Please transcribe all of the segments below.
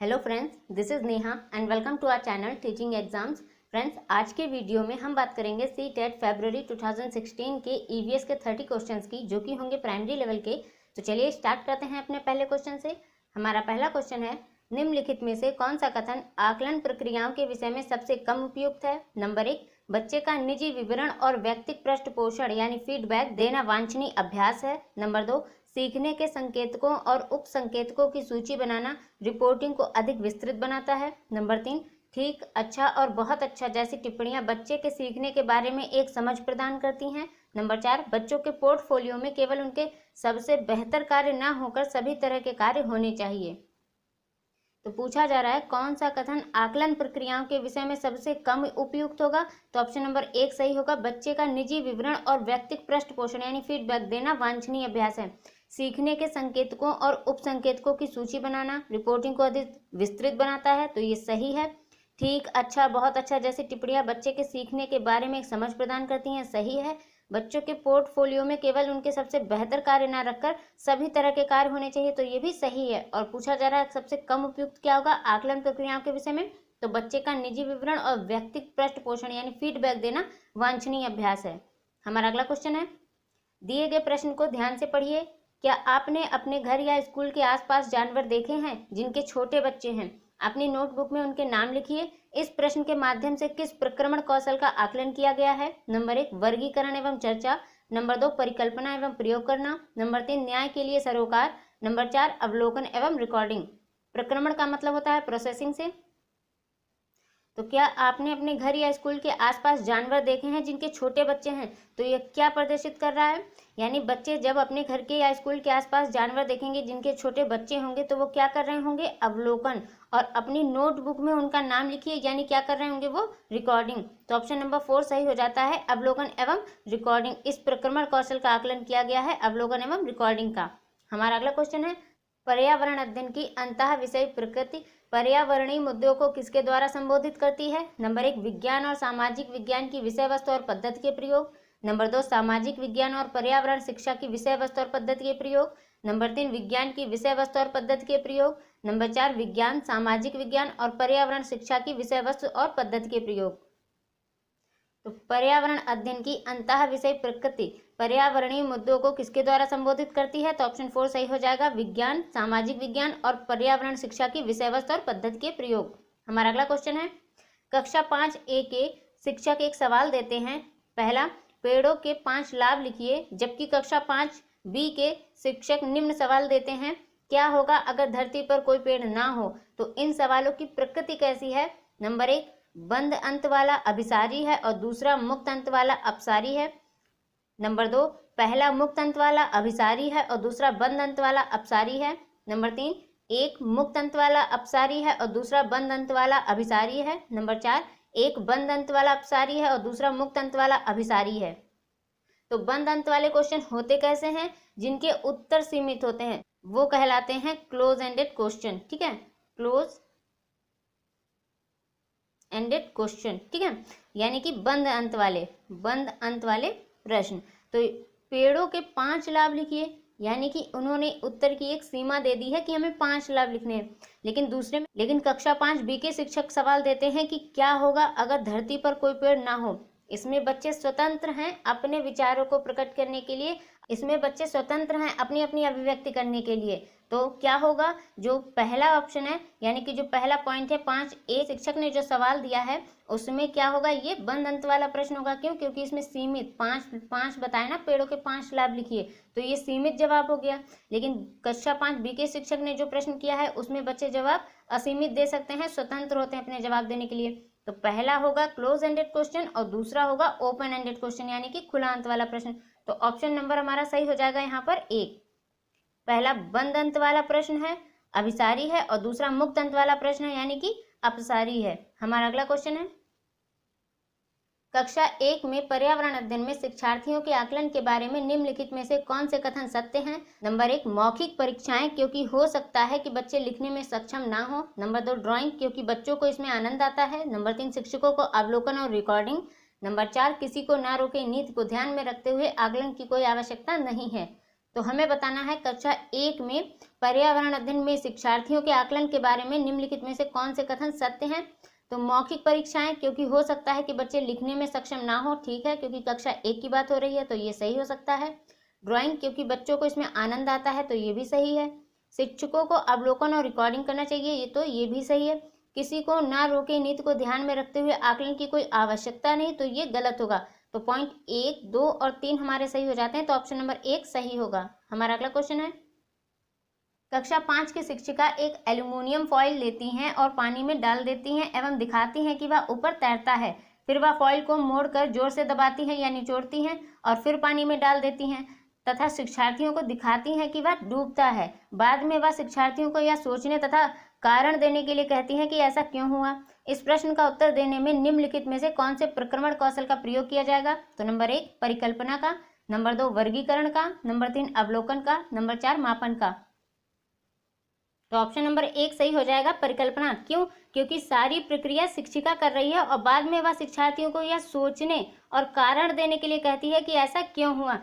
Hello friends, this is Neha and welcome to our channel teaching exams. Friends, आज के video में हम बात करेंगे सीटेट फरवरी 2016 के ईवीएस के 30 क्वेश्चंस की, जो कि होंगे प्राइमरी लेवल के। तो चलिए स्टार्ट करते हैं अपने पहले क्वेश्चन से। हमारा पहला क्वेश्चन है, निम्नलिखित में से कौन सा कथन आकलन प्रक्रियाओं के विषय में सबसे कम उपयुक्त है? नंबर 1, बच्चे का निजी विवरण और व्यक्तिगत पृष्ठपोषण यानी फीडबैक देना वांछनीय अभ्यास है। नंबर 2, सीखने के संकेतकों और उप संकेतकों की सूची बनाना रिपोर्टिंग को अधिक विस्तृत बनाता है। नंबर 3, ठीक, अच्छा और बहुत अच्छा जैसी टिप्पणियां बच्चे के सीखने के बारे में एक समझ प्रदान करती हैं। नंबर 4, बच्चों के पोर्टफोलियो में केवल उनके सबसे बेहतर कार्य न होकर सभी तरह के कार्य होने चाहिए। तो पूछा जा रहा है कौन सा कथन आकलन प्रक्रियाओं के विषय में सबसे कम उपयुक्त होगा? तो ऑप्शन नंबर 1 सही होगा। बच्चे का निजी विवरण और व्यक्तिगत पृष्ठपोषण यानी फीडबैक देना वांछनीय अभ्यास है। सीखने के संकेतकों और उप संकेतकों की सूची बनाना रिपोर्टिंग को अधिक विस्तृत बनाता है, तो ये सही है। ठीक, अच्छा, बहुत अच्छा जैसी टिप्पणियां बच्चे के सीखने के बारे में एक समझ प्रदान करती हैं, सही है। बच्चों के पोर्टफोलियो में केवल उनके सबसे बेहतर कार्य न रखकर सभी तरह के कार्य होने चाहिए, तो ये भी सही है। और पूछा जा रहा है सबसे कम उपयुक्त क्या होगा आकलन प्रक्रियाओं के विषय में? तो बच्चे का निजी विवरण और व्यक्तिगत पृष्ठपोषण यानी फीडबैक देना वांछनीय अभ्यास है। हमारा अगला क्वेश्चन है, दिए गए प्रश्न को ध्यान से पढ़िए। क्या आपने अपने घर या स्कूल के आसपास जानवर देखे हैं जिनके छोटे बच्चे हैं? अपनी नोटबुक में उनके नाम लिखिए। इस प्रश्न के माध्यम से किस प्रक्रमण कौशल का आकलन किया गया है? नंबर 1, वर्गीकरण एवं चर्चा। नंबर 2, परिकल्पना एवं प्रयोग करना। नंबर 3, न्याय के लिए सरोकार। नंबर 4, अवलोकन एवं रिकॉर्डिंग। प्रक्रमण का मतलब होता है प्रोसेसिंग से। तो क्या आपने अपने घर या स्कूल के आसपास जानवर देखे हैं जिनके छोटे बच्चे हैं? तो ये क्या प्रदर्शित कर रहा है? यानी बच्चे जब अपने घर के या स्कूल के आसपास जानवर देखेंगे जिनके छोटे बच्चे होंगे तो वो क्या कर रहे होंगे? अवलोकन। और अपनी नोटबुक में उनका नाम लिखिए, यानी क्या कर रहे होंगे वो? रिकॉर्डिंग। तो ऑप्शन नंबर 4 सही हो जाता है, अवलोकन एवं रिकॉर्डिंग। इस प्रक्रमण कौशल का आकलन किया गया है अवलोकन एवं रिकॉर्डिंग का। हमारा अगला क्वेश्चन है, पर्यावरण अध्ययन की अंतः विषय प्रकृति पर्यावरणीय मुद्दों को किसके द्वारा संबोधित करती है? नंबर 1, विज्ञान और सामाजिक विज्ञान की विषय वस्तु और पद्धति के प्रयोग। नंबर 2, सामाजिक विज्ञान और पर्यावरण शिक्षा की विषय वस्तु और पद्धति के प्रयोग। नंबर 3, विज्ञान की विषय वस्तु और पद्धति के प्रयोग। नंबर 4, विज्ञान, सामाजिक विज्ञान और पर्यावरण शिक्षा की विषय वस्तु और पद्धति के प्रयोग। तो पर्यावरण अध्ययन की अंतः विषय प्रकृति पर्यावरणीय मुद्दों को किसके द्वारा संबोधित करती है? तो ऑप्शन 4 सही हो जाएगा, विज्ञान, सामाजिक विज्ञान और पर्यावरण शिक्षा की विषय वस्तु और पद्धति के प्रयोग। हमारा अगला क्वेश्चन है, कक्षा 5A के शिक्षक एक सवाल देते हैं। पहला, पेड़ों के 5 लाभ लिखिए। जबकि कक्षा 5B के शिक्षक निम्न सवाल देते हैं, क्या होगा अगर धरती पर कोई पेड़ ना हो? तो इन सवालों की प्रकृति कैसी है? नंबर 1, बंद अंत वाला अभिसारी है और दूसरा मुक्त अंत वाला अपसारी है। नंबर 2, पहला मुक्त अंत वाला अभिसारी है और दूसरा बंद अंत वाला अपसारी है। नंबर 3, एक मुक्त अंत वाला अपसारी है और दूसरा बंद अंत वाला अभिसारी है। नंबर 4, एक बंद अंत वाला अपसारी है और दूसरा मुक्त अंत वाला अभिसारी है। तो बंद अंत वाले क्वेश्चन होते कैसे हैं? जिनके उत्तर सीमित होते हैं वो कहलाते हैं क्लोज एंडेड क्वेश्चन। ठीक है, क्लोज एंडेड क्वेश्चन। ठीक है, यानी कि बंद अंत वाले प्रश्न। तो पेड़ों के 5 लाभ लिखिए, यानी कि उन्होंने उत्तर की एक सीमा दे दी है कि हमें 5 लाभ लिखने हैं। लेकिन कक्षा 5B के शिक्षक सवाल देते हैं कि क्या होगा अगर धरती पर कोई पेड़ ना हो। इसमें बच्चे स्वतंत्र हैं अपने विचारों को प्रकट करने के लिए, इसमें बच्चे स्वतंत्र हैं अपनी अपनी अभिव्यक्ति करने के लिए। तो क्या होगा? जो पहला ऑप्शन है, यानी कि जो पहला पॉइंट है 5A शिक्षक ने जो सवाल दिया है उसमें क्या होगा? ये बंद अंत वाला प्रश्न होगा। क्यों? क्योंकि इसमें सीमित पाँच बताए ना, पेड़ों के 5 लाभ लिखिए, तो ये सीमित जवाब हो गया। लेकिन कक्षा 5B के शिक्षक ने जो प्रश्न किया है उसमें बच्चे जवाब असीमित दे सकते हैं, स्वतंत्र होते हैं अपने जवाब देने के लिए। तो पहला होगा क्लोज एंडेड क्वेश्चन और दूसरा होगा ओपन एंडेड क्वेश्चन, यानी कि खुला अंत वाला प्रश्न। तो ऑप्शन नंबर हमारा सही हो जाएगा यहाँ पर 1। पहला बंद अंत वाला प्रश्न है, अभिसारी है, और दूसरा मुक्त अंत वाला प्रश्न है, यानी कि अपसारी है। हमारा अगला क्वेश्चन है, कक्षा 1 में पर्यावरण अध्ययन में शिक्षार्थियों के आकलन के बारे में निम्नलिखित में से कौन से कथन सत्य हैं? नंबर 1, मौखिक परीक्षाएं क्योंकि हो सकता है कि बच्चे लिखने में सक्षम ना हो। नंबर 2, ड्राइंग क्योंकि बच्चों को इसमें आनंद आता है। नंबर 3, शिक्षकों को अवलोकन और रिकॉर्डिंग। नंबर 4, किसी को ना रोके नीति को ध्यान में रखते हुए आकलन की कोई आवश्यकता नहीं है। तो हमें बताना है कक्षा 1 में पर्यावरण अध्ययन में शिक्षार्थियों के आकलन के बारे में निम्नलिखित में से कौन से कथन सत्य हैं। तो मौखिक परीक्षाएं, क्योंकि हो सकता है कि बच्चे लिखने में सक्षम ना हो, ठीक है, क्योंकि कक्षा 1 की बात हो रही है तो ये सही हो सकता है। ड्राइंग, क्योंकि बच्चों को इसमें आनंद आता है तो ये भी सही है। शिक्षकों को अवलोकन और रिकॉर्डिंग करना चाहिए, ये भी सही है। किसी को ना रोके नीति को ध्यान में रखते हुए आकलन की कोई आवश्यकता नहीं, तो ये गलत होगा। तो पॉइंट 1, 2 और 3 हमारे सही हो जाते हैं, तो ऑप्शन नंबर 1 सही होगा। हमारा अगला क्वेश्चन है, कक्षा 5 की शिक्षिका एक एल्यूमिनियम फॉइल लेती हैं और पानी में डाल देती हैं एवं दिखाती हैं कि वह ऊपर तैरता है। फिर वह फॉइल को मोड़कर जोर से दबाती हैं या निचोड़ती हैं और फिर पानी में डाल देती हैं तथा शिक्षार्थियों को दिखाती हैं कि वह डूबता है। बाद में वह शिक्षार्थियों को यह सोचने तथा कारण देने के लिए कहती हैं कि ऐसा क्यों हुआ। इस प्रश्न का उत्तर देने में निम्नलिखित में से कौन से प्रक्रमण कौशल का प्रयोग किया जाएगा। तो नंबर 1 परिकल्पना का, नंबर 2 वर्गीकरण का, नंबर 3 अवलोकन का, नंबर 4 मापन का। तो ऑप्शन नंबर 1 सही हो जाएगा, परिकल्पना। क्यों? क्योंकि सारी प्रक्रिया शिक्षिका कर रही है और बाद में वह शिक्षार्थियों को यह सोचने और कारण देने के लिए कहती है कि ऐसा क्यों हुआ।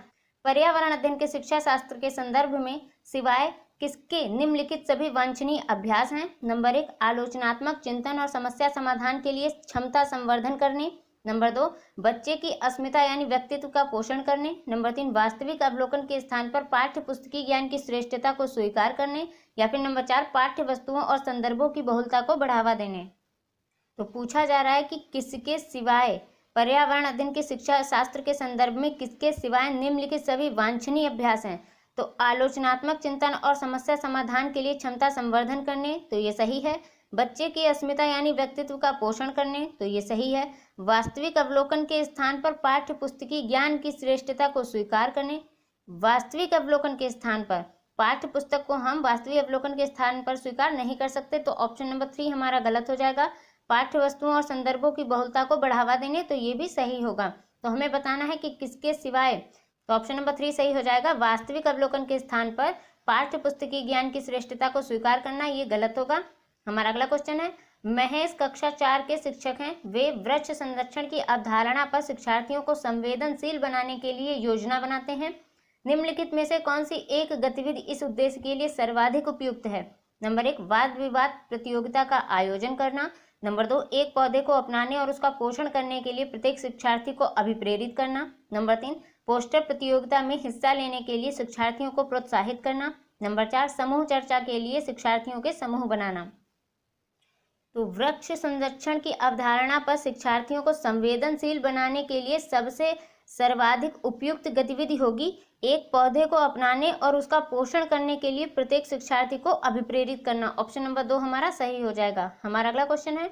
पर्यावरण अध्ययन के शिक्षा शास्त्र के संदर्भ में सिवाय किसके निम्नलिखित सभी वांछनीय अभ्यास हैं। नंबर 1 आलोचनात्मक चिंतन और समस्या समाधान के लिए क्षमता संवर्धन करने, नंबर 2 बच्चे की अस्मिता यानी व्यक्तित्व का पोषण करने, नंबर 3 वास्तविक अवलोकन के स्थान पर पाठ्य पुस्तकीय ज्ञान की श्रेष्ठता को स्वीकार करने, या फिर नंबर 4 पाठ्य वस्तुओं और संदर्भों की बहुलता को बढ़ावा देने। तो पूछा जा रहा है कि किसके सिवाय पर्यावरण अध्ययन के शिक्षा शास्त्र के संदर्भ में किसके सिवाय निम्नलिखित सभी वांछनीय अभ्यास हैं। तो आलोचनात्मक चिंतन और समस्या समाधान के लिए क्षमता संवर्धन करने, तो ये सही है। बच्चे की अस्मिता यानी व्यक्तित्व का पोषण करने, तो ये सही है। वास्तविक अवलोकन के स्थान पर पाठ्य पुस्तकीय ज्ञान की श्रेष्ठता को स्वीकार करने, वास्तविक अवलोकन के स्थान पर पाठ्य पुस्तक को हम वास्तविक अवलोकन के स्थान पर स्वीकार नहीं कर सकते, तो ऑप्शन नंबर 3 हमारा गलत हो जाएगा। पाठ्य वस्तुओं और संदर्भों की बहुलता को बढ़ावा देने, तो ये भी सही होगा। तो हमें बताना है कि किसके सिवाय, तो ऑप्शन नंबर 3 सही हो जाएगा। वास्तविक अवलोकन के स्थान पर पाठ्य पुस्तकीय ज्ञान की श्रेष्ठता को स्वीकार करना, ये गलत होगा। हमारा अगला क्वेश्चन है, महेश कक्षा 4 के शिक्षक हैं। वे वृक्ष संरक्षण की अवधारणा पर शिक्षार्थियों को संवेदनशील बनाने के लिए योजना बनाते हैं। निम्नलिखित में से कौन सी एक गतिविधि इस उद्देश्य के लिए सर्वाधिक उपयुक्त है। नंबर 1 वाद विवाद प्रतियोगिता का आयोजन करना, नंबर 2 एक पौधे को अपनाने और उसका पोषण करने के लिए प्रत्येक शिक्षार्थी को अभिप्रेरित करना, नंबर 3 पोस्टर प्रतियोगिता में हिस्सा लेने के लिए शिक्षार्थियों को प्रोत्साहित करना, नंबर 4 समूह चर्चा के लिए शिक्षार्थियों के समूह बनाना। तो वृक्ष संरक्षण की अवधारणा पर शिक्षार्थियों को संवेदनशील बनाने के लिए सबसे सर्वाधिक उपयुक्त गतिविधि होगी एक पौधे को अपनाने और उसका पोषण करने के लिए प्रत्येक शिक्षार्थी को अभिप्रेरित करना। ऑप्शन नंबर 2 हमारा सही हो जाएगा। हमारा अगला क्वेश्चन है,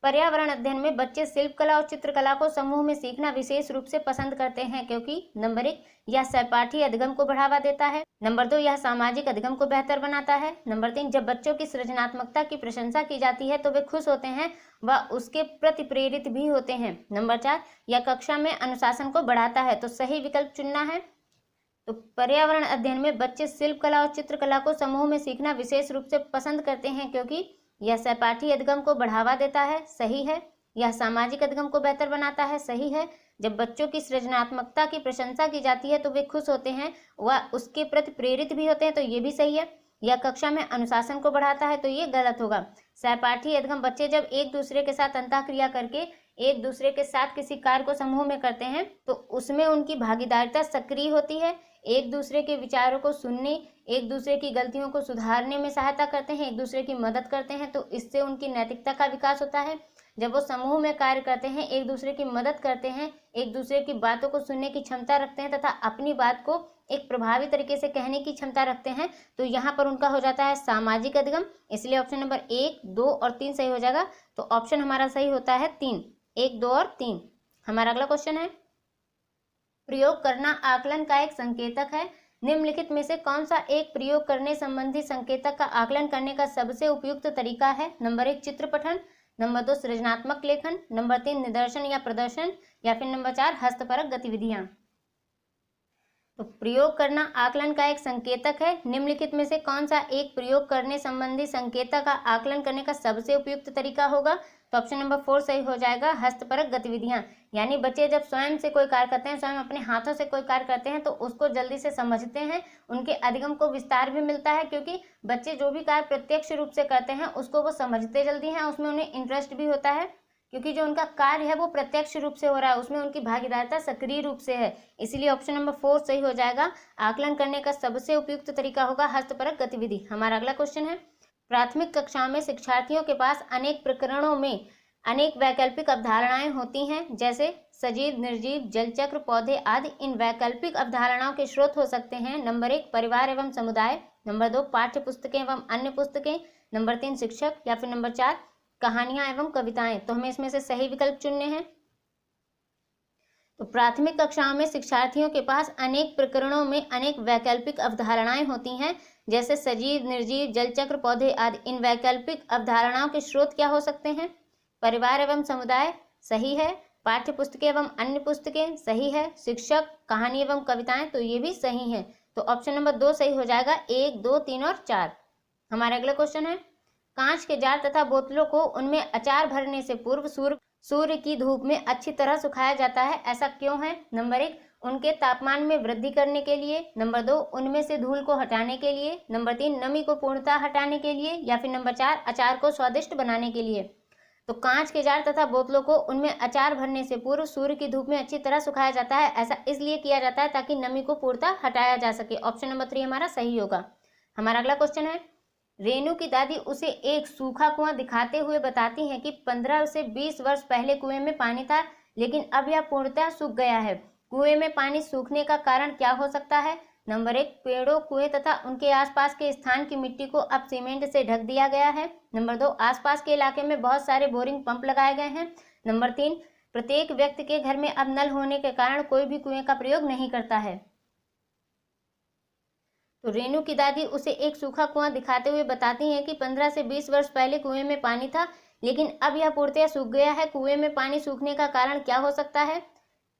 पर्यावरण अध्ययन में बच्चे शिल्पकला और चित्रकला को समूह में सीखना विशेष रूप से पसंद करते हैं क्योंकि नंबर 1 यह सहपाठी अधिगम को बढ़ावा देता है, नंबर 2 यह सामाजिक अधिगम को बेहतर बनाता है, नंबर 3 जब बच्चों की सृजनात्मकता की प्रशंसा की जाती है तो वे खुश होते हैं व उसके प्रति प्रेरित भी होते हैं, नंबर 4 यह कक्षा में अनुशासन को बढ़ाता है। तो सही विकल्प चुनना है। तो पर्यावरण अध्ययन में बच्चे शिल्पकला और चित्रकला को समूह में सीखना विशेष रूप से पसंद करते हैं क्योंकि यह सहपाठी अधिगम को बढ़ावा देता है, सही है। यह सामाजिक अधिगम को बेहतर बनाता है, सही है। जब बच्चों की सृजनात्मकता की प्रशंसा की जाती है तो वे खुश होते हैं व उसके प्रति प्रेरित भी होते हैं, तो ये भी सही है। यह कक्षा में अनुशासन को बढ़ाता है, तो ये गलत होगा। सहपाठी अधिगम बच्चे जब एक दूसरे के साथ अंतःक्रिया करके एक दूसरे के साथ किसी कार्य को समूह में करते हैं तो उसमें उनकी भागीदारिता सक्रिय होती है, एक दूसरे के विचारों को सुनने, एक दूसरे की गलतियों को सुधारने में सहायता करते हैं, एक दूसरे की मदद करते हैं, तो इससे उनकी नैतिकता का विकास होता है। जब वो समूह में कार्य करते हैं, एक दूसरे की मदद करते हैं, एक दूसरे की बातों को सुनने की क्षमता रखते हैं तथा अपनी बात को एक प्रभावी तरीके से कहने की क्षमता रखते हैं, तो यहाँ पर उनका हो जाता है सामाजिक अधिगम। इसलिए ऑप्शन नंबर 1, 2 और 3 सही हो जाएगा। तो ऑप्शन हमारा सही होता है 3, 1, 2 और 3। हमारा अगला क्वेश्चन है, प्रयोग करना आकलन का एक संकेतक है। निम्नलिखित में से कौन सा एक प्रयोग करने संबंधी संकेतक का आकलन करने का सबसे उपयुक्त तरीका है। नंबर 1 चित्र पठन, नंबर 2 सृजनात्मक लेखन, नंबर 3 निदर्शन या प्रदर्शन, या फिर नंबर 4 हस्तपरक गतिविधियां। तो प्रयोग करना आकलन का एक संकेतक है। निम्नलिखित में से कौन सा एक प्रयोग करने संबंधी संकेतक का आकलन करने का सबसे उपयुक्त तरीका होगा? तो ऑप्शन नंबर 4 सही हो जाएगा, हस्तपरक गतिविधियां। यानी बच्चे जब स्वयं से कोई कार्य करते हैं, स्वयं अपने हाथों से कोई कार्य करते हैं, तो उसको जल्दी से समझते हैं, उनके अधिगम को विस्तार भी मिलता है, क्योंकि बच्चे जो भी कार्य प्रत्यक्ष रूप से करते हैं उसको वो समझते जल्दी हैं, उसमें उन्हें इंटरेस्ट भी होता है, क्योंकि जो उनका कार्य है वो प्रत्यक्ष रूप से हो रहा है, उसमें उनकी भागीदारिता सक्रिय रूप से है। इसीलिए ऑप्शन नंबर 4 सही हो जाएगा। आकलन करने का सबसे उपयुक्त तरीका होगा हस्तपरक गतिविधि। हमारा अगला क्वेश्चन है, प्राथमिक कक्षाओं में शिक्षार्थियों के पास अनेक प्रकरणों में अनेक वैकल्पिक अवधारणाएं होती हैं, जैसे सजीव, निर्जीव, जलचक्र, पौधे आदि। इन वैकल्पिक अवधारणाओं के स्रोत हो सकते हैं नंबर 1 परिवार एवं समुदाय, नंबर 2 पाठ्य पुस्तकें एवं अन्य पुस्तकें, नंबर 3 शिक्षक, या फिर नंबर 4 कहानियां एवं कविताएं। तो हमें इसमें से सही विकल्प चुनने हैं। तो प्राथमिक कक्षाओं में शिक्षार्थियों के पास अनेक प्रकरणों में अनेक वैकल्पिक अवधारणाएं होती हैं, जैसे सजीव, निर्जीव, जलचक्र, पौधे आदि। इन वैकल्पिक अवधारणाओं के स्रोत क्या हो सकते हैं? परिवार एवं समुदाय सही है, पाठ्य पुस्तकें एवं अन्य पुस्तकें सही है, शिक्षक, कहानी एवं कविताएं तो ये भी सही है। तो ऑप्शन नंबर 2 सही हो जाएगा, 1, 2, 3 और 4। हमारा अगला क्वेश्चन है, कांच के जार तथा बोतलों को उनमें अचार भरने से पूर्व सूर्य की धूप में अच्छी तरह सुखाया जाता है, ऐसा क्यों है? नंबर 1 उनके तापमान में वृद्धि करने के लिए, नंबर 2 उनमें से धूल को हटाने के लिए, नंबर 3 नमी को पूर्णतः हटाने के लिए, या फिर नंबर 4 अचार को स्वादिष्ट बनाने के लिए। तो कांच के जार तथा बोतलों को उनमें अचार भरने से पूर्व सूर्य की धूप में अच्छी तरह सुखाया जाता है, ऐसा इसलिए किया जाता है ताकि नमी को पूर्णतः हटाया जा सके। ऑप्शन नंबर 3 हमारा सही होगा। हमारा अगला क्वेश्चन है, रेनू की दादी उसे एक सूखा कुआं दिखाते हुए बताती हैं कि 15 से 20 वर्ष पहले कुएं में पानी था, लेकिन अब यह पूर्णतः सूख गया है। कुएं में पानी सूखने का कारण क्या हो सकता है? नंबर 1 पेड़ों, कुएं तथा उनके आसपास के स्थान की मिट्टी को अब सीमेंट से ढक दिया गया है, नंबर 2 आसपास के इलाके में बहुत सारे बोरिंग पंप लगाए गए हैं, नंबर 3 प्रत्येक व्यक्ति के घर में अब नल होने के कारण कोई भी कुएं का प्रयोग नहीं करता है। तो रेनू की दादी उसे एक सूखा कुआं दिखाते हुए बताती हैं कि 15 से 20 वर्ष पहले कुएं में पानी था, लेकिन अब यह पूर्णतः सूख गया है। कुएं में पानी सूखने का कारण क्या हो सकता है?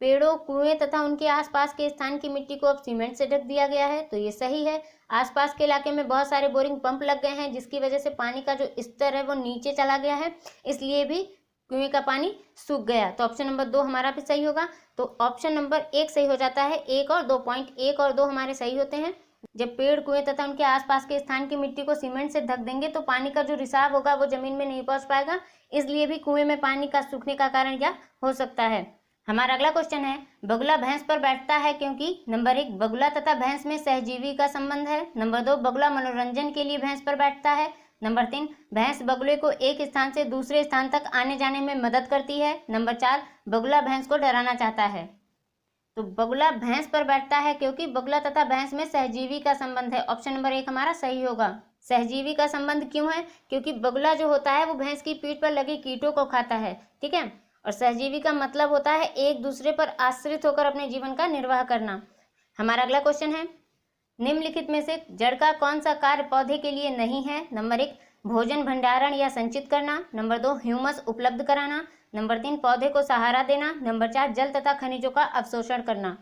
पेड़ों, कुएं तथा उनके आसपास के स्थान की मिट्टी को अब सीमेंट से ढक दिया गया है, तो ये सही है। आसपास के इलाके में बहुत सारे बोरिंग पंप लग गए हैं, जिसकी वजह से पानी का जो स्तर है वो नीचे चला गया है, इसलिए भी कुएं का पानी सूख गया। तो ऑप्शन नंबर 2 हमारा भी सही होगा। तो ऑप्शन नंबर 1 सही हो जाता है। 1 और 2 पॉइंट 1 और 2 हमारे सही होते हैं। जब पेड़, कुएं तथा उनके आसपास के स्थान की मिट्टी को सीमेंट से ढक देंगे तो पानी का जो रिसाव होगा वो जमीन में नहीं पहुंच पाएगा, इसलिए भी कुएं में पानी का सूखने का कारण क्या हो सकता है। हमारा अगला क्वेश्चन है, बगुला भैंस पर बैठता है क्योंकि नंबर 1 बगुला तथा भैंस में सहजीवी का संबंध है, नंबर 2 बगुला मनोरंजन के लिए भैंस पर बैठता है, नंबर 3 भैंस बगुले को एक स्थान से दूसरे स्थान तक आने जाने में मदद करती है, नंबर 4 बगुला भैंस को डराना चाहता है। तो बगुला भैंस पर बैठता है क्योंकि बगुला तथा भैंस में सहजीवी का संबंध है। ऑप्शन नंबर 1 हमारा सही होगा। सहजीवी का संबंध क्यों है? क्योंकि बगुला जो होता है वो भैंस की पीठ पर लगे कीटों को खाता है, ठीक है। और सहजीवी का मतलब होता है एक दूसरे पर आश्रित होकर अपने जीवन का निर्वाह करना। हमारा अगला क्वेश्चन है, निम्नलिखित में से जड़ का कौन सा कार्य पौधे के लिए नहीं है? नंबर 1 भोजन भंडारण या संचित करना, नंबर 2 ह्यूमस उपलब्ध कराना, नंबर 3 पौधे को सहारा देना, नंबर 4 जल तथा खनिजों का अवशोषण करना।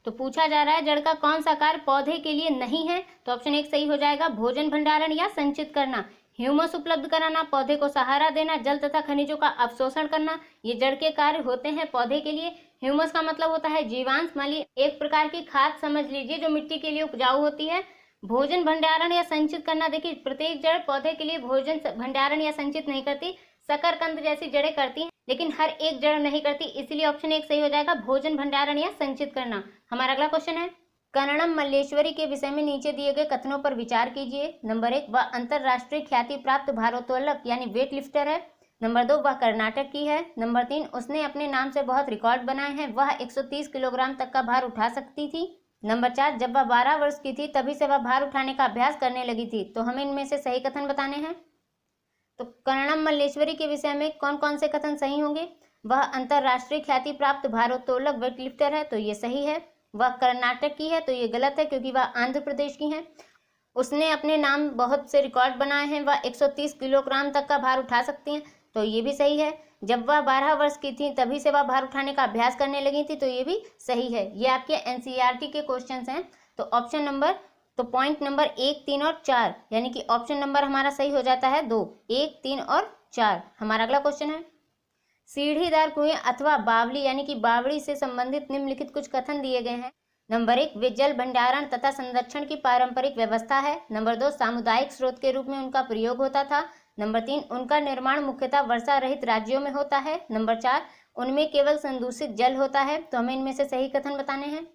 तो पूछा जा रहा है जड़ का कौन सा कार्य पौधे के लिए नहीं है, तो ऑप्शन 1 सही हो जाएगा, भोजन भंडारण या संचित करना। ह्यूमस उपलब्ध कराना, पौधे को सहारा देना, जल तथा खनिजों का अवशोषण करना, ये जड़ के कार्य होते हैं पौधे के लिए। ह्यूमस का मतलब होता है जीवांश, माली एक प्रकार की खाद समझ लीजिए जो मिट्टी के लिए उपजाऊ होती है। भोजन भंडारण या संचित करना, देखिए प्रत्येक जड़ पौधे के लिए भोजन भंडारण या संचित नहीं करती, शकरकंद जैसी जड़ें करती हैं, लेकिन हर एक जड़ नहीं करती, इसलिए ऑप्शन 1 सही हो जाएगा, भोजन भंडारण या संचित करना। हमारा अगला क्वेश्चन है, कर्णम मल्लेश्वरी के विषय में नीचे दिए गए कथनों पर विचार कीजिए। नंबर 1 वह अंतरराष्ट्रीय ख्याति प्राप्त भारोत्तोलक यानी वेट लिफ्टर है, नंबर 2 वह कर्नाटक की है, नंबर 3 उसने अपने नाम से बहुत रिकॉर्ड बनाए हैं, वह 130 किलोग्राम तक का भार उठा सकती थी, नंबर 4 जब वह 12 वर्ष की थी तभी से वह भार उठाने का अभ्यास करने लगी थी। तो हमें इनमें से सही कथन बताने हैं। तो कर्णम मल्लेश्वरी के विषय में कौन कौन से कथन सही होंगे? वह अंतरराष्ट्रीय ख्याति प्राप्त भारोत्तोलक वेट लिफ्टर है, तो ये सही है। वह कर्नाटक की है, तो ये गलत है क्योंकि वह आंध्र प्रदेश की है। उसने अपने नाम बहुत से रिकॉर्ड बनाए हैं, वह 130 किलोग्राम तक का भार उठा सकती हैं, तो ये भी सही है। जब वह 12 वर्ष की थी तभी से वह भार उठाने का अभ्यास करने लगी थी, तो ये भी सही है। ये आपके एनसीईआरटी के क्वेश्चंस हैं। तो ऑप्शन नंबर, तो पॉइंट नंबर 1, 3 और 4 यानी कि ऑप्शन नंबर हमारा सही हो जाता है 2, 1, 3 और 4। हमारा अगला क्वेश्चन है, सीढ़ीदार कुएं अथवा बावली यानी कि बावड़ी से संबंधित निम्नलिखित कुछ कथन दिए गए हैं। नंबर 1, वे जल भंडारण तथा संरक्षण की पारंपरिक व्यवस्था है। नंबर 2, सामुदायिक स्रोत के रूप में उनका प्रयोग होता था। नंबर 3, उनका निर्माण मुख्यतः वर्षा रहित राज्यों में होता है। नंबर 4, उनमें केवल संदूषित जल होता है। तो हमें इनमें से सही कथन बताने हैं।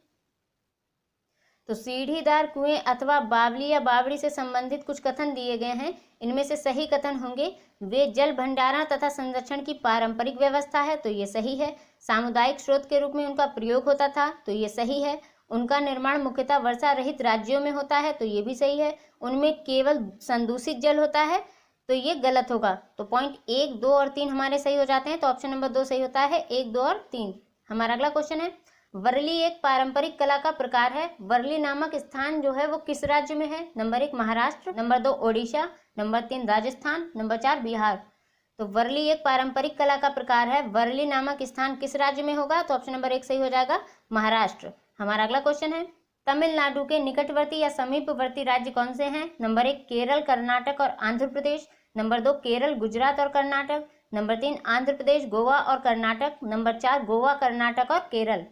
तो सीढ़ीदार कुएं अथवा बावली या बावड़ी से संबंधित कुछ कथन दिए गए हैं। इनमें से सही कथन होंगे, वे जल भंडारण तथा संरक्षण की पारंपरिक व्यवस्था है, तो ये सही है। सामुदायिक स्रोत के रूप में उनका प्रयोग होता था, तो ये सही है। उनका निर्माण मुख्यतः वर्षा रहित राज्यों में होता है, तो ये भी सही है। उनमें केवल संदूषित जल होता है, तो ये गलत होगा। तो पॉइंट 1, 2 और 3 हमारे सही हो जाते हैं। तो ऑप्शन नंबर 2 सही होता है, 1, 2 और 3। हमारा अगला क्वेश्चन है, वर्ली एक पारंपरिक कला का प्रकार है। वर्ली नामक स्थान जो है वो किस राज्य में है? Number 1 Maharashtra, number 2 Odisha, number 3 Rajasthan, number 4 Bihar. तो वर्ली एक पारंपरिक कला का प्रकार है। वर्ली नामक स्थान किस राज्य में होगा? तो ऑप्शन नंबर 1 सही हो जाएगा, महाराष्ट्र। हमारा अगला क्वेश्चन है, तमिलनाडु के निकटवर्ती या समीपवर्ती राज्य कौन से हैं? नंबर 1 केरल, कर्नाटक और आंध्र प्रदेश, नंबर 2 केरल, गुजरात और कर्नाटक, नंबर 3 आंध्र प्रदेश, गोवा और कर्नाटक, नंबर 4 गोवा, कर्नाटक और केरल।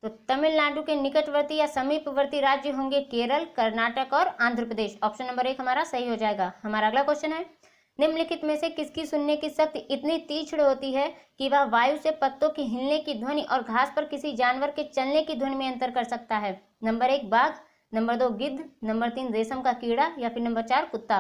तो तमिलनाडु के निकटवर्ती या समीपवर्ती राज्य होंगे केरल, कर्नाटक और आंध्र प्रदेश। ऑप्शन नंबर 1 हमारा सही हो जाएगा। हमारा अगला क्वेश्चन है, निम्नलिखित में से किसकी सुनने की शक्ति इतनी तीक्ष्ण होती है कि वह वायु से पत्तों के हिलने की ध्वनि और घास पर किसी जानवर के चलने की ध्वनि में अंतर कर सकता है? नंबर 1 बाघ, नंबर 2 गिद्ध, नंबर 3 रेशम का कीड़ा या फिर नंबर 4 कुत्ता।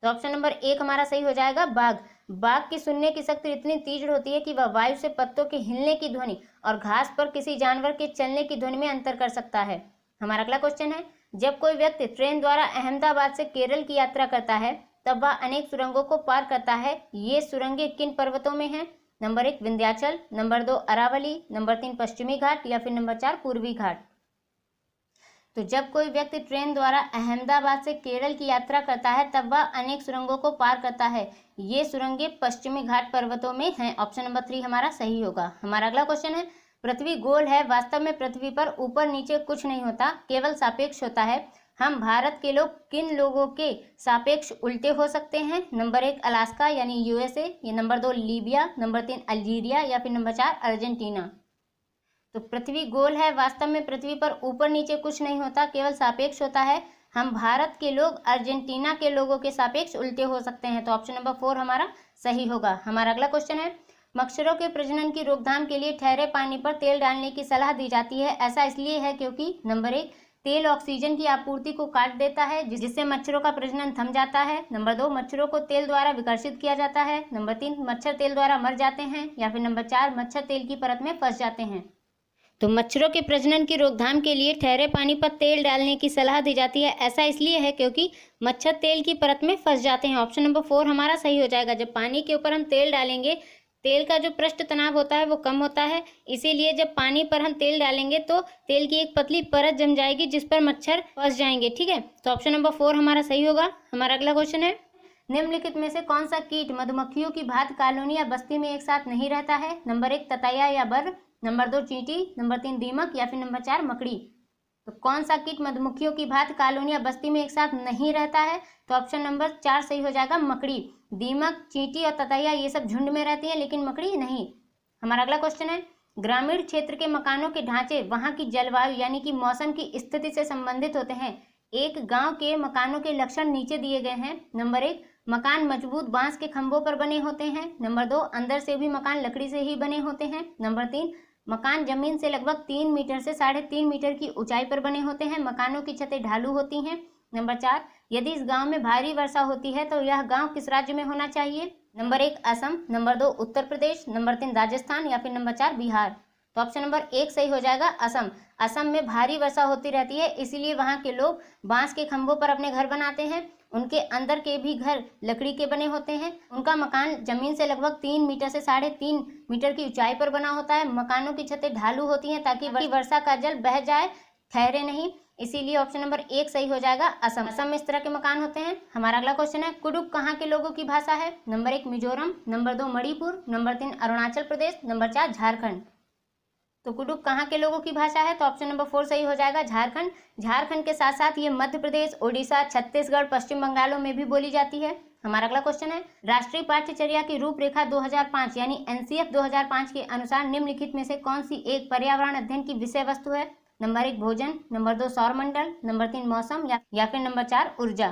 तो ऑप्शन नंबर 1 हमारा सही हो जाएगा, बाघ। बाघ की सुनने की शक्ति इतनी तीव्र होती है कि वह वायु से पत्तों के हिलने की ध्वनि और घास पर किसी जानवर के चलने की ध्वनि में अंतर कर सकता है। हमारा अगला क्वेश्चन है, जब कोई व्यक्ति ट्रेन द्वारा अहमदाबाद से केरल की यात्रा करता है तब वह अनेक सुरंगों को पार करता है। ये सुरंगें किन पर्वतों में हैं? Number 1 Vindhyachal, number 2 Aravalli, number 3 पश्चिमी घाट या फिर नंबर 4 पूर्वी घाट। तो जब कोई व्यक्ति ट्रेन द्वारा अहमदाबाद से केरल की यात्रा करता है तब वह अनेक सुरंगों को पार करता है। ये सुरंगें पश्चिमी घाट पर्वतों में हैं। ऑप्शन नंबर 3 हमारा सही होगा। हमारा अगला क्वेश्चन है, पृथ्वी गोल है, वास्तव में पृथ्वी पर ऊपर नीचे कुछ नहीं होता, केवल सापेक्ष होता है। हम भारत के लोग किन लोगों के सापेक्ष उल्टे हो सकते हैं? नंबर 1 अलास्का यानी यूएसए, ये नंबर 2 लीबिया, नंबर 3 अल्जीरिया या फिर नंबर 4 अर्जेंटीना। तो पृथ्वी गोल है, वास्तव में पृथ्वी पर ऊपर नीचे कुछ नहीं होता, केवल सापेक्ष होता है। हम भारत के लोग अर्जेंटीना के लोगों के सापेक्ष उल्टे हो सकते हैं। तो ऑप्शन नंबर 4 हमारा सही होगा। हमारा अगला क्वेश्चन है, मच्छरों के प्रजनन की रोकथाम के लिए ठहरे पानी पर तेल डालने की सलाह दी जाती है। ऐसा इसलिए है क्योंकि नंबर 1 तेल ऑक्सीजन की आपूर्ति को काट देता है जिससे मच्छरों का प्रजनन थम जाता है। नंबर 2 मच्छरों को तेल द्वारा विकर्षित किया जाता है। नंबर 3 मच्छर तेल द्वारा मर जाते हैं या फिर नंबर 4 मच्छर तेल की परत में फंस जाते हैं। तो मच्छरों के प्रजनन की रोकथाम के लिए ठहरे पानी पर तेल डालने की सलाह दी जाती है। ऐसा इसलिए है क्योंकि मच्छर तेल की परत में फंस जाते हैं। ऑप्शन नंबर 4 हमारा सही हो जाएगा। जब पानी के ऊपर हम तेल डालेंगे, तेल का जो पृष्ठ तनाव होता है वो कम होता है, इसीलिए जब पानी पर हम तेल डालेंगे तो तेल की एक पतली परत जम जाएगी जिस पर मच्छर फंस जाएंगे। ठीक है, तो ऑप्शन नंबर 4 हमारा सही होगा। हमारा अगला क्वेश्चन है, निम्नलिखित में से कौन सा कीट मधुमक्खियों की भांति कॉलोनी या बस्ती में एक साथ नहीं रहता है? नंबर 1 ततैया या बर, नंबर 2 चींटी, नंबर 3 दीमक या फिर नंबर 4 मकड़ी। तो कौन सा कीट मधुमक्खियों की भांति कॉलोनी या बस्ती में एक साथ नहीं रहता है? तो ऑप्शन नंबर 4 सही हो जाएगा, मकड़ी। दीमक, चींटी और ततैया ये सब झुंड में रहती है लेकिन मकड़ी नहीं। हमारा अगला क्वेश्चन है, ग्रामीण क्षेत्र के मकानों के ढांचे वहां की जलवायु यानी कि मौसम की स्थिति से संबंधित होते हैं। एक गांव के मकानों के लक्षण नीचे दिए गए हैं। नंबर 1 मकान मजबूत बांस के खंभों पर बने होते हैं। नंबर 2 अंदर से भी मकान लकड़ी से ही बने होते हैं। नंबर 3 मकान जमीन से लगभग 3 मीटर से 3.5 मीटर की ऊंचाई पर बने होते हैं। मकानों की छतें ढालू होती हैं। नंबर 4 यदि इस गांव में भारी वर्षा होती है तो यह गांव किस राज्य में होना चाहिए? Number 1 Assam, number 2 Uttar Pradesh, number 3 Rajasthan या फिर नंबर 4 बिहार। तो ऑप्शन नंबर 1 सही हो जाएगा, असम। असम में भारी वर्षा होती रहती है, इसीलिए वहां के लोग बांस के खंभों पर अपने घर बनाते हैं। उनके अंदर के भी घर लकड़ी के बने होते हैं। उनका मकान जमीन से लगभग 3 मीटर से 3.5 मीटर की ऊंचाई पर बना होता है। मकानों की छतें ढालू होती हैं ताकि वर्षा का जल बह जाए, ठहरे नहीं। इसीलिए ऑप्शन नंबर 1 सही हो जाएगा असम। असम में इस तरह के मकान होते हैं। हमारा अगला क्वेश्चन है कुडुख कहाँ के लोगों की भाषा है? Number 1 Mizoram, number 2 Manipur, number 3 Arunachal Pradesh, number 4 Jharkhand. तो कुडुख कहाँ के लोगों की भाषा है? तो ऑप्शन नंबर 4 सही हो जाएगा झारखंड। झारखंड के साथ साथ ये मध्य प्रदेश, ओडिशा, छत्तीसगढ़, पश्चिम बंगालों में भी बोली जाती है। हमारा अगला क्वेश्चन है राष्ट्रीय पाठ्यचर्या की रूपरेखा 2005 यानी एनसीएफ 2005 के अनुसार निम्नलिखित में से कौन सी एक पर्यावरण अध्ययन की विषय वस्तु है? नंबर 1 भोजन, नंबर 2 सौरमंडल, नंबर 3 मौसम या फिर नंबर 4 ऊर्जा।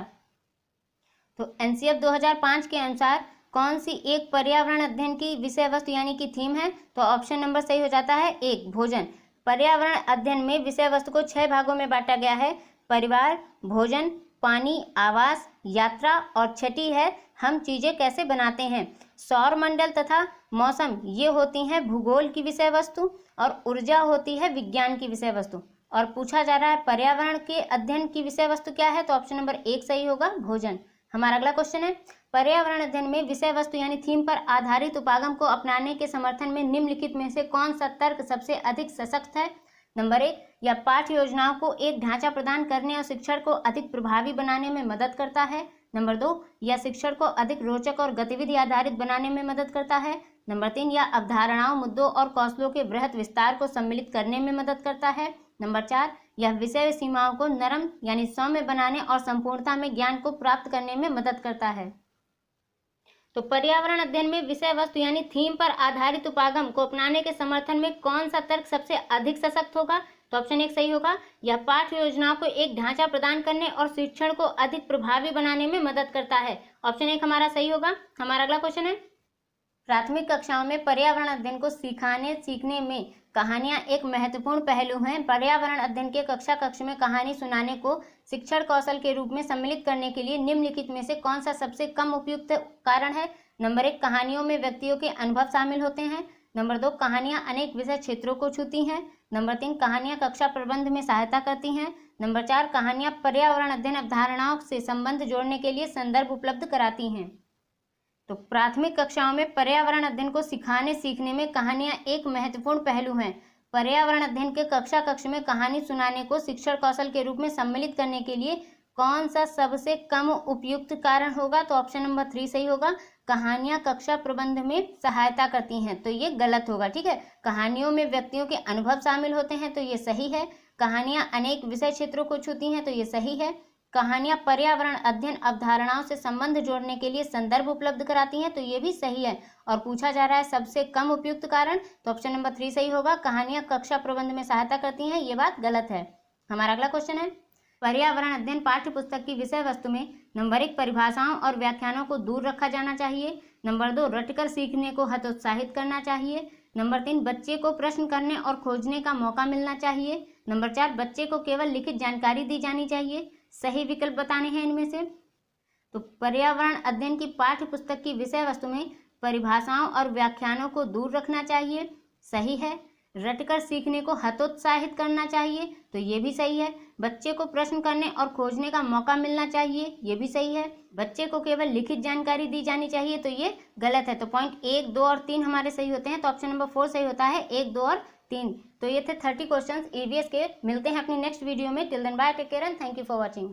तो एनसीएफ 2005 के अनुसार कौन सी एक पर्यावरण अध्ययन की विषय वस्तु यानी कि थीम है? तो ऑप्शन नंबर सही हो जाता है 1 भोजन। पर्यावरण अध्ययन में विषय वस्तु को 6 भागों में बांटा गया है। परिवार, भोजन, पानी, आवास, यात्रा और छठी है हम चीजें कैसे बनाते हैं। सौरमंडल तथा मौसम ये होती हैं भूगोल की विषय वस्तु और ऊर्जा होती है विज्ञान की विषय वस्तु। और पूछा जा रहा है पर्यावरण के अध्ययन की विषय वस्तु क्या है? तो ऑप्शन नंबर 1 सही होगा भोजन। हमारा अगला क्वेश्चन है पर्यावरण अध्ययन में विषय वस्तु यानी थीम पर आधारित उपागम को अपनाने के समर्थन में निम्नलिखित में से कौन सा तर्क सबसे अधिक सशक्त है? नंबर 1 या पाठ्य योजनाओं को एक ढांचा प्रदान करने और शिक्षण को अधिक प्रभावी बनाने में मदद करता है। नंबर 2 या शिक्षण को अधिक रोचक और गतिविधि आधारित बनाने में मदद करता है। नंबर 3 या अवधारणाओं, मुद्दों और कौशलों के वृहत विस्तार को सम्मिलित करने में मदद करता है। नंबर 4 यह विषय सीमाओं को नरम यानी सौम्य बनाने और संपूर्णता में ज्ञान को प्राप्त करने में मदद करता है। तो पर्यावरण अध्ययन में विषय वस्तु यानी थीम पर आधारित उपागम को अपनाने के समर्थन में कौन सा तर्क सबसे अधिक सशक्त होगा? तो ऑप्शन 1 सही होगा। यह पाठ्य योजनाओं को एक ढांचा प्रदान करने और शिक्षण को अधिक प्रभावी बनाने में मदद करता है। ऑप्शन 1 हमारा सही होगा। हमारा अगला क्वेश्चन है प्राथमिक कक्षाओं में पर्यावरण अध्ययन को सिखाने सीखने में कहानियां एक महत्वपूर्ण पहलू हैं। पर्यावरण अध्ययन के कक्ष में कहानी सुनाने को शिक्षण कौशल के रूप में सम्मिलित करने के लिए निम्नलिखित में से कौन सा सबसे कम उपयुक्त कारण है? नंबर 1 कहानियों में व्यक्तियों के अनुभव शामिल होते हैं। नंबर 2 कहानियां अनेक विषय क्षेत्रों को छूती हैं। नंबर 3 कहानियां कक्षा प्रबंध में सहायता करती हैं। नंबर 4 कहानियां पर्यावरण अध्ययन अवधारणाओं से संबंध जोड़ने के लिए संदर्भ उपलब्ध कराती हैं। तो प्राथमिक कक्षाओं में पर्यावरण अध्ययन को सिखाने सीखने में कहानियां एक महत्वपूर्ण पहलू हैं। पर्यावरण अध्ययन के कक्ष में कहानी सुनाने को शिक्षण कौशल के रूप में सम्मिलित करने के लिए कौन सा सबसे कम उपयुक्त कारण होगा? तो ऑप्शन नंबर 3 सही होगा। कहानियां कक्षा प्रबंध में सहायता करती हैं, तो ये गलत होगा। ठीक है, कहानियों में व्यक्तियों के अनुभव शामिल होते हैं, तो ये सही है। कहानियां अनेक विषय क्षेत्रों को छूती हैं, तो ये सही है। कहानियां पर्यावरण अध्ययन अवधारणाओं से संबंध जोड़ने के लिए संदर्भ उपलब्ध कराती हैं, तो ये भी सही है। और पूछा जा रहा है सबसे कम उपयुक्त कारण, तो ऑप्शन नंबर 3 सही होगा। कहानियां कक्षा प्रबंध में सहायता करती हैं, ये बात गलत है। हमारा अगला क्वेश्चन है पर्यावरण अध्ययन पाठ्य पुस्तक की विषय वस्तु में नंबर 1 परिभाषाओं और व्याख्यानों को दूर रखा जाना चाहिए। नंबर 2 रटकर सीखने को हतोत्साहित करना चाहिए। नंबर 3 बच्चे को प्रश्न करने और खोजने का मौका मिलना चाहिए। नंबर 4 बच्चे को केवल लिखित जानकारी दी जानी चाहिए। सही विकल्प बताने हैं इनमें से। तो पर्यावरण अध्ययन की पाठ्य पुस्तक की विषय वस्तु में परिभाषाओं और व्याख्यानों को दूर रखना चाहिए, सही है। रटकर सीखने को हतोत्साहित करना चाहिए, तो ये भी सही है। बच्चे को प्रश्न करने और खोजने का मौका मिलना चाहिए, ये भी सही है। बच्चे को केवल लिखित जानकारी दी जानी चाहिए, तो ये गलत है। तो पॉइंट 1, 2 और 3 हमारे सही होते हैं, तो ऑप्शन नंबर 4 सही होता है। 1, 2 और 3। तो ये थे 30 क्वेश्चंस ईवीएस के। मिलते हैं अपनी नेक्स्ट वीडियो में। Till then bye, take care and thank you for watching.